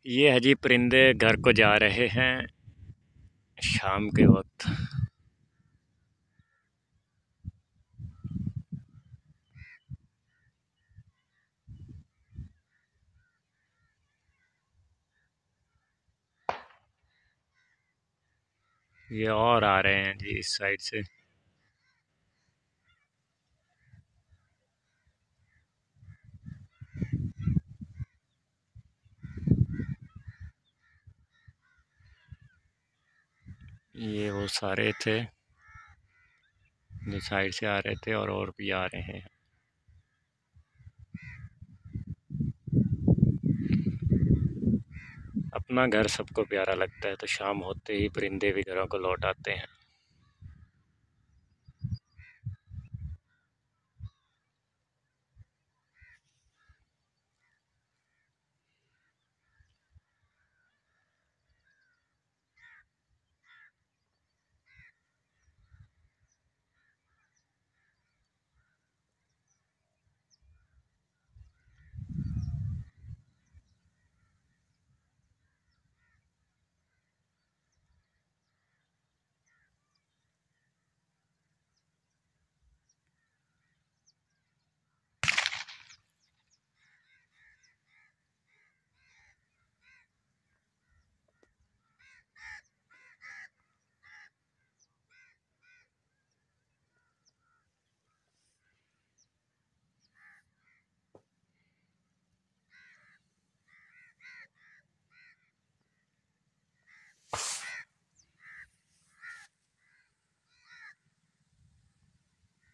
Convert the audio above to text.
ये है जी, परिंदे घर को जा रहे हैं शाम के वक्त। ये और आ रहे हैं जी इस साइड से। ये वो सारे थे जो साइड से आ रहे थे, और भी आ रहे हैं। अपना घर सबको प्यारा लगता है, तो शाम होते ही परिंदे भी घरों को लौट आते हैं।